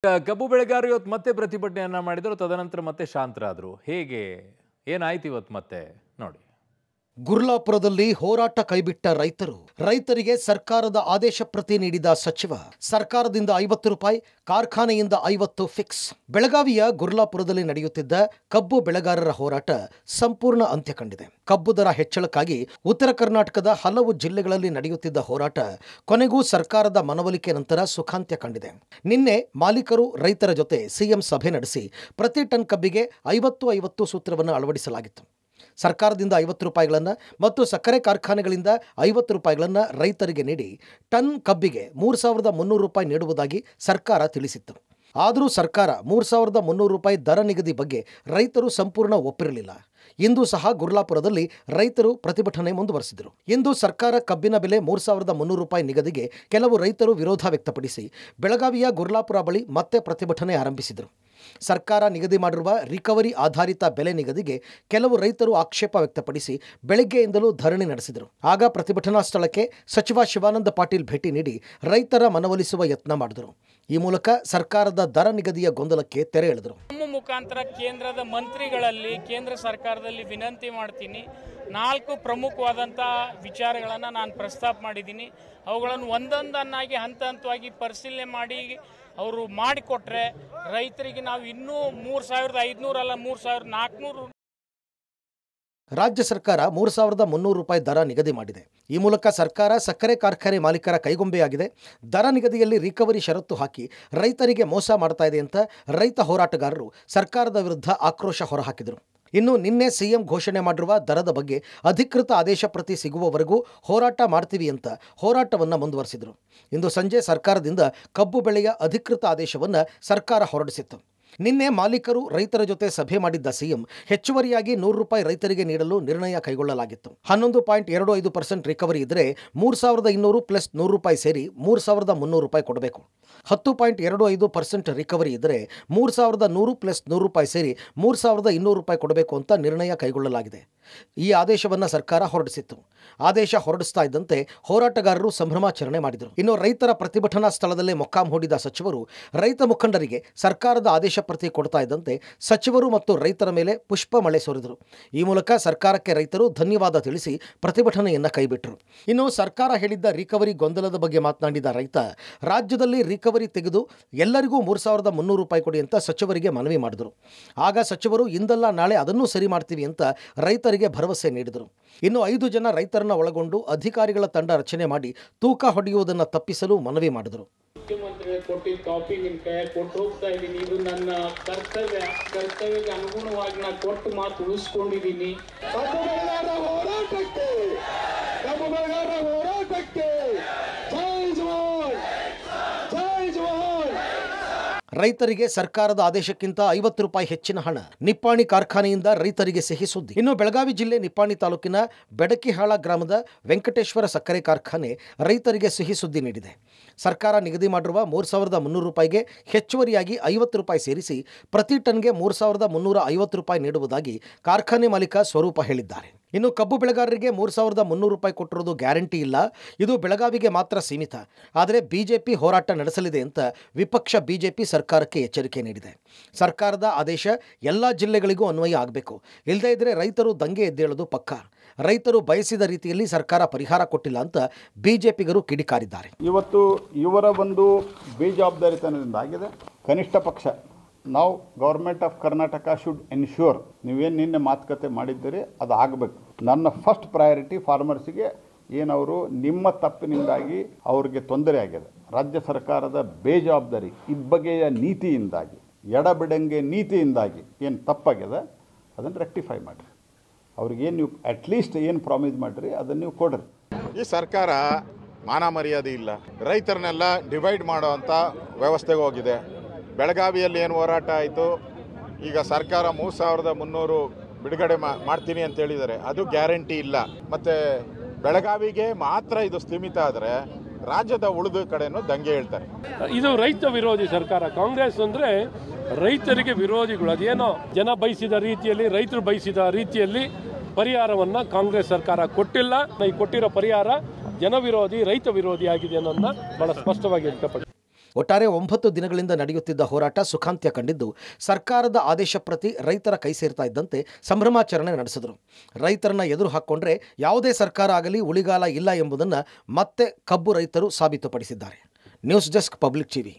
ಕಬ್ಬು ಬೆಳೆಗಾರರು ಇವತ್ತು ಮತ್ತೆ ಪ್ರತಿಭಟನೆಯನ್ನ ಮಾಡಿದರು. ತದನಂತರ ಮತ್ತೆ ಶಾಂತರಾದರು. ಹೇಗೆ ಏನಾಯ್ತು ಇವತ್ತು ಮತ್ತೆ ನೋಡಿ. ಗುರ್ಲಾಪುರದಲ್ಲಿ ಹೋರಾಟ ಕೈಬಿಟ್ಟ ರೈತರಿಗೆ ಸರ್ಕಾರದ ಆದೇಶ ಪ್ರತಿ ನೀಡಿದ ಸಚಿವ. ಸರ್ಕಾರದಿಂದ 50 ರೂಪಾಯಿ, ಕಾರ್ಖಾನೆಯಿಂದ 50 ಫಿಕ್ಸ್. ಬೆಳಗಾವಿಯ ಗುರ್ಲಾಪುರದಲ್ಲಿ ನಡೆಯುತ್ತಿದ್ದ ಕಬ್ಬು ಬೆಳೆಗಾರರ ಹೋರಾಟ ಸಂಪೂರ್ಣ ಅಂತ್ಯ ಕಂಡಿದೆ. ಕಬ್ಬು ದರ ಹೆಚ್ಚಳಕ್ಕಾಗಿ ಉತ್ತರ ಕರ್ನಾಟಕದ ಹಲವು ಜಿಲ್ಲೆಗಳಲ್ಲಿ ನಡೆಯುತ್ತಿದ್ದ ಹೋರಾಟ ಕೊನೆಗೂ ಸರ್ಕಾರದ ಮನವೊಲಿಕೆ ನಂತರ ಸುಖಾಂತ್ಯ ಕಂಡಿದೆ. ನಿನ್ನೆ ಮಾಲೀಕರು ರೈತರ ಜೊತೆ ಸಿಎಂ ಸಭೆ ನಡೆಸಿ ಪ್ರತಿ ಟನ್ ಕಬ್ಬಿಗೆ 50-50 ಸೂತ್ರವನ್ನು ಅಳವಡಿಸಲಾಗಿತ್ತು. ಸರ್ಕಾರದಿಂದ 50 ರೂಪಾಯಿಗಳನ್ನು ಮತ್ತು ಸಕ್ಕರೆ ಕಾರ್ಖಾನೆಗಳಿಂದ 50 ರೂಪಾಯಿಗಳನ್ನು ರೈತರಿಗೆ ನೀಡಿ ಟನ್ ಕಬ್ಬಿಗೆ 3,300 ರೂಪಾಯಿ ನೀಡುವುದಾಗಿ ಸರ್ಕಾರ ತಿಳಿಸಿತ್ತು. ಆದರೂ ಸರ್ಕಾರ 3,300 ರೂಪಾಯಿ ದರ ನಿಗದಿ ಬಗ್ಗೆ ರೈತರು ಸಂಪೂರ್ಣ ಒಪ್ಪಿರಲಿಲ್ಲ. ಇಂದು ಸಹ ಗುರ್ಲಾಪುರದಲ್ಲಿ ರೈತರು ಪ್ರತಿಭಟನೆ ಮುಂದುವರೆಸಿದರು. ಇಂದು ಸರ್ಕಾರ ಕಬ್ಬಿನ ಬೆಲೆ 3,300 ರೂಪಾಯಿ ನಿಗದಿಗೆ ಕೆಲವು ರೈತರು ವಿರೋಧ ವ್ಯಕ್ತಪಡಿಸಿ ಬೆಳಗಾವಿಯ ಗುರ್ಲಾಪುರ ಬಳಿ ಮತ್ತೆ ಪ್ರತಿಭಟನೆ ಆರಂಭಿಸಿದರು. ಸರ್ಕಾರ ನಿಗದಿ ಮಾಡಿರುವ ರಿಕವರಿ ಆಧಾರಿತ ಬೆಲೆ ನಿಗದಿಗೆ ಕೆಲವು ರೈತರು ಆಕ್ಷೇಪ ವ್ಯಕ್ತಪಡಿಸಿ ಬೆಳಗ್ಗೆಯಿಂದಲೂ ಧರಣಿ ನಡೆಸಿದರು. ಆಗ ಪ್ರತಿಭಟನಾ ಸ್ಥಳಕ್ಕೆ ಸಚಿವ ಶಿವಾನಂದ ಪಾಟೀಲ್ ಭೇಟಿ ನೀಡಿ ರೈತರ ಮನವೊಲಿಸುವ ಯತ್ನ ಮಾಡಿದರು. ಈ ಮೂಲಕ ಸರ್ಕಾರದ ದರ ನಿಗದಿಯ ಗೊಂದಲಕ್ಕೆ ತೆರೆ ಎಳೆದರು. ನಮ್ಮ ಮುಖಾಂತರ ಕೇಂದ್ರದ ಮಂತ್ರಿಗಳಲ್ಲಿ ಕೇಂದ್ರ ಸರ್ಕಾರದಲ್ಲಿ ವಿನಂತಿ ಮಾಡ್ತೀನಿ. 4 ಪ್ರಮುಖವಾದಂಥ ವಿಚಾರಗಳನ್ನು ನಾನು ಪ್ರಸ್ತಾಪ ಮಾಡಿದ್ದೀನಿ. ಅವುಗಳನ್ನು ಒಂದೊಂದನ್ನಾಗಿ ಹಂತ ಹಂತವಾಗಿ ಪರಿಶೀಲನೆ ಮಾಡಿ ಅವರು ಮಾಡಿಕೊಟ್ರೆ ರೈತರಿಗೆ ನಾವು ಇನ್ನೂ 3,500 ಅಲ್ಲ 3,400. ರಾಜ್ಯ ಸರ್ಕಾರ 3,300 ರೂಪಾಯಿ ದರ ನಿಗದಿ ಮಾಡಿದೆ. ಈ ಮೂಲಕ ಸರ್ಕಾರ ಸಕ್ಕರೆ ಕಾರ್ಖಾನೆ ಮಾಲೀಕರ ಕೈಗೊಂಬೆಯಾಗಿದೆ. ದರ ನಿಗದಿಯಲ್ಲಿ ರಿಕವರಿ ಷರತ್ತು ಹಾಕಿ ರೈತರಿಗೆ ಮೋಸ ಮಾಡ್ತಾ ಇದೆ ಅಂತ ರೈತ ಹೋರಾಟಗಾರರು ಸರ್ಕಾರದ ವಿರುದ್ಧ ಆಕ್ರೋಶ ಹೊರಹಾಕಿದರು. ಇನ್ನು ನಿನ್ನೆ ಸಿಎಂ ಘೋಷಣೆ ಮಾಡಿರುವ ದರದ ಬಗ್ಗೆ ಅಧಿಕೃತ ಆದೇಶ ಪ್ರತಿ ಸಿಗುವವರೆಗೂ ಹೋರಾಟ ಮಾಡ್ತೀವಿ ಅಂತ ಹೋರಾಟವನ್ನು ಮುಂದುವರೆಸಿದರು. ಇಂದು ಸಂಜೆ ಸರ್ಕಾರದಿಂದ ಕಬ್ಬು ಬೆಳೆಯ ಅಧಿಕೃತ ಆದೇಶವನ್ನು ಸರ್ಕಾರ ಹೊರಡಿಸಿತ್ತು. ನಿನ್ನೆ ಮಾಲೀಕರು ರೈತರ ಜೊತೆ ಸಭೆ ಮಾಡಿದ್ದ ಸಿಎಂ ಹೆಚ್ಚುವರಿಯಾಗಿ 100 ರೂಪಾಯಿ ರೈತರಿಗೆ ನೀಡಲು ನಿರ್ಣಯ ಕೈಗೊಳ್ಳಲಾಗಿತ್ತು. 11.25% ರಿಕವರಿ ಇದ್ದರೆ 3,200 ಪ್ಲಸ್ 100 ರೂಪಾಯಿ ಸೇರಿ 3,300 ರೂಪಾಯಿ ಕೊಡಬೇಕು. 10.25% ರಿಕವರಿ ಇದ್ದರೆ 3,100 ಪ್ಲಸ್ 100 ರೂಪಾಯಿ ಸೇರಿ 3,200 ರೂಪಾಯಿ ಕೊಡಬೇಕು ಅಂತ ನಿರ್ಣಯ ಕೈಗೊಳ್ಳಲಾಗಿದೆ. ಈ ಆದೇಶವನ್ನು ಸರ್ಕಾರ ಹೊರಡಿಸಿತ್ತು. ಆದೇಶ ಹೊರಡಿಸ್ತಾ ಇದ್ದಂತೆ ಹೋರಾಟಗಾರರು ಸಂಭ್ರಮಾಚರಣೆ ಮಾಡಿದರು. ಇನ್ನು ರೈತರ ಪ್ರತಿಭಟನಾ ಸ್ಥಳದಲ್ಲೇ ಮೊಕ್ಕಾಂ ಹೂಡಿದ ಸಚಿವರು ರೈತ ಮುಖಂಡರಿಗೆ ಸರ್ಕಾರದ ಆದೇಶ ಪ್ರತಿ ಕೊಡ್ತಾ ಇದ್ದಂತೆ ಸಚಿವರು ಮತ್ತು ರೈತರ ಮೇಲೆ ಪುಷ್ಪ ಮಳೆ ಸುರಿದರು. ಈ ಮೂಲಕ ಸರ್ಕಾರಕ್ಕೆ ರೈತರು ಧನ್ಯವಾದ ತಿಳಿಸಿ ಪ್ರತಿಭಟನೆಯನ್ನು ಕೈಬಿಟ್ಟರು. ಇನ್ನು ಸರ್ಕಾರ ಹೇಳಿದ್ದ ರಿಕವರಿ ಗೊಂದಲದ ಬಗ್ಗೆ ಮಾತನಾಡಿದ ರೈತ, ರಾಜ್ಯದಲ್ಲಿ ರಿಕವರಿ ತೆಗೆದು ಎಲ್ಲರಿಗೂ 3,300 ರೂಪಾಯಿ ಕೊಡಿ ಅಂತ ಸಚಿವರಿಗೆ ಮನವಿ ಮಾಡಿದರು. ಆಗ ಸಚಿವರು ಇಂದಲ್ಲ ನಾಳೆ ಅದನ್ನೂ ಸರಿ ಮಾಡ್ತೀವಿ ಅಂತ ರೈತರಿಗೆ ಭರವಸೆ ನೀಡಿದರು. ಇನ್ನು 5 ಜನ ರೈತರನ್ನ ಒಳಗೊಂಡು ಅಧಿಕಾರಿಗಳ ತಂಡ ರಚನೆ ಮಾಡಿ ತೂಕ ಹೊಡೆಯುವುದನ್ನು ತಪ್ಪಿಸಲು ಮನವಿ ಮಾಡಿದರು. ಮುಖ್ಯಮಂತ್ರಿಗಳು ಕೊಟ್ಟಿದ್ದ ಕಾಪಿ ನಿಮ್ಮ ಕೈಯಾಗಿ ಕೊಟ್ಟು ಹೋಗ್ತಾ ಇದ್ದೀನಿ. ಇದು ನನ್ನ ಕರ್ತವ್ಯಕ್ಕೆ ಅನುಗುಣವಾಗಿ ನಾನು ಕೊಟ್ಟು ಮಾತು ಉಳಿಸ್ಕೊಂಡಿದ್ದೀನಿ. ರೈತರಿಗೆ ಸರ್ಕಾರದ ಆದೇಶಕ್ಕಿಂತ 50 ರೂಪಾಯಿ ಹೆಚ್ಚಿನ ಹಣ. ನಿಪ್ಪಾಣಿ ಕಾರ್ಖಾನೆಯಿಂದ ರೈತರಿಗೆ ಸಿಹಿ ಸುದ್ದಿ. ಇನ್ನು ಬೆಳಗಾವಿ ಜಿಲ್ಲೆ ನಿಪ್ಪಾಣಿ ತಾಲೂಕಿನ ಬೆಡಕಿಹಾಳ ಗ್ರಾಮದ ವೆಂಕಟೇಶ್ವರ ಸಕ್ಕರೆ ಕಾರ್ಖಾನೆ ರೈತರಿಗೆ ಸಿಹಿ ಸುದ್ದಿ ನೀಡಿದೆ. ಸರ್ಕಾರ ನಿಗದಿ ಮಾಡಿರುವ 3,300 ರೂಪಾಯಿಗೆ ಹೆಚ್ಚುವರಿಯಾಗಿ 50 ರೂಪಾಯಿ ಸೇರಿಸಿ ಪ್ರತಿ ಟನ್ಗೆ 3,350 ರೂಪಾಯಿ ನೀಡುವುದಾಗಿ ಕಾರ್ಖಾನೆ ಮಾಲೀಕ ಸ್ವರೂಪ ಹೇಳಿದ್ದಾರೆ. ಇನ್ನು ಕಬ್ಬು ಬೆಳೆಗಾರರಿಗೆ 3,300 ರೂಪಾಯಿ ಕೊಟ್ಟಿರೋದು ಗ್ಯಾರಂಟಿ ಇಲ್ಲ, ಇದು ಬೆಳಗಾವಿಗೆ ಮಾತ್ರ ಸೀಮಿತ. ಆದರೆ ಬಿಜೆಪಿ ಹೋರಾಟ ನಡೆಸಲಿದೆ ಅಂತ ವಿಪಕ್ಷ ಬಿಜೆಪಿ ಸರ್ಕಾರಕ್ಕೆ ಎಚ್ಚರಿಕೆ ನೀಡಿದೆ. ಸರ್ಕಾರದ ಆದೇಶ ಎಲ್ಲ ಜಿಲ್ಲೆಗಳಿಗೂ ಅನ್ವಯ ಆಗಬೇಕು, ಇಲ್ಲದೇ ಇದ್ದರೆ ರೈತರು ದಂಗೆ ಎದ್ದೇಳೋದು ಪಕ್ಕ. ರೈತರು ಬಯಸಿದ ರೀತಿಯಲ್ಲಿ ಸರ್ಕಾರ ಪರಿಹಾರ ಕೊಟ್ಟಿಲ್ಲ ಅಂತ ಬಿಜೆಪಿಗರು ಕಿಡಿಕಾರಿದ್ದಾರೆ. ಇವತ್ತು ಇವರ ಒಂದು ಬೇಜವಾಬ್ದಾರಿತನದಿಂದ ಆಗಿದೆ. ಕನಿಷ್ಠ ಪಕ್ಷ ನಾವು government of Karnataka should ensure, ನೀವೇನು ನಿನ್ನೆ ಮಾತುಕತೆ ಮಾಡಿದ್ದೀರಿ ಅದು ಆಗಬೇಕು. ನನ್ನ ಫಸ್ಟ್ ಪ್ರಯಾರಿಟಿ ಫಾರ್ಮರ್ಸಿಗೆ ಏನವರು ನಿಮ್ಮ ತಪ್ಪಿನಿಂದಾಗಿ ಅವ್ರಿಗೆ ತೊಂದರೆ ಆಗಿದೆ. ರಾಜ್ಯ ಸರ್ಕಾರದ ಬೇಜವಾಬ್ದಾರಿ ಇಬ್ಬಗೆಯ ನೀತಿಯಿಂದಾಗಿ, ಎಡಬಿಡಂಗೆ ನೀತಿಯಿಂದಾಗಿ ಏನು ತಪ್ಪಾಗಿದೆ ಅದನ್ನು ರೆಕ್ಟಿಫೈ ಮಾಡಿರಿ. ಅವ್ರಿಗೇನು ನೀವು ಅಟ್ಲೀಸ್ಟ್ ಏನು ಪ್ರಾಮಿಸ್ ಮಾಡಿರಿ ಅದನ್ನು ನೀವು ಕೊಡ್ರಿ. ಈ ಸರ್ಕಾರ ಮಾನ ಮರ್ಯಾದೆ ಇಲ್ಲ, ರೈತರನ್ನೆಲ್ಲ ಡಿವೈಡ್ ಮಾಡೋವಂಥ ವ್ಯವಸ್ಥೆಗೆ ಹೋಗಿದೆ. ಬೆಳಗಾವಿಯಲ್ಲಿ ಏನು ಹೋರಾಟ ಆಯಿತು, ಈಗ ಸರ್ಕಾರ 3,300 ಬಿಡುಗಡೆ ಮಾಡ್ತೀನಿ ಅಂತ ಹೇಳಿದ್ದಾರೆ, ಅದು ಗ್ಯಾರಂಟಿ ಇಲ್ಲ. ಮತ್ತು ಬೆಳಗಾವಿಗೆ ಮಾತ್ರ ಇದು ಸ್ಥೀಮಿತ ಆದರೆ ರಾಜ್ಯದ ಉಳಿದ ಕಡೆನೂ ದಂಗೆ ಹೇಳ್ತಾರೆ. ಇದು ರೈತ ವಿರೋಧಿ ಸರ್ಕಾರ. ಕಾಂಗ್ರೆಸ್ ಅಂದರೆ ರೈತರಿಗೆ ವಿರೋಧಿಗಳು. ಅದೇನೋ ಜನ ಬಯಸಿದ ರೀತಿಯಲ್ಲಿ, ರೈತರು ಬಯಸಿದ ರೀತಿಯಲ್ಲಿ ಪರಿಹಾರವನ್ನು ಕಾಂಗ್ರೆಸ್ ಸರ್ಕಾರ ಕೊಟ್ಟಿಲ್ಲ. ಈ ಕೊಟ್ಟಿರೋ ಪರಿಹಾರ ಜನ ವಿರೋಧಿ, ರೈತ ವಿರೋಧಿ ಆಗಿದೆ ಅನ್ನೋದನ್ನ ಬಹಳ ಸ್ಪಷ್ಟವಾಗಿ ವ್ಯಕ್ತಪಡಿಸಿದೆ. ಒಟ್ಟಾರೆ 9 ದಿನಗಳಿಂದ ನಡೆಯುತ್ತಿದ್ದ ಹೋರಾಟ ಸುಖಾಂತ್ಯ ಕಂಡಿದ್ದು, ಸರ್ಕಾರದ ಆದೇಶ ಪ್ರತಿ ರೈತರ ಕೈ ಸೇರ್ತಾ ಇದ್ದಂತೆ ಸಂಭ್ರಮಾಚರಣೆ ನಡೆಸಿದರು. ರೈತರನ್ನ ಎದುರು ಹಾಕ್ಕೊಂಡ್ರೆ ಯಾವುದೇ ಸರ್ಕಾರ ಆಗಲಿ ಉಳಿಗಾಲ ಇಲ್ಲ ಎಂಬುದನ್ನು ಮತ್ತೆ ಕಬ್ಬು ರೈತರು ಸಾಬೀತುಪಡಿಸಿದ್ದಾರೆ. News desk, public TV.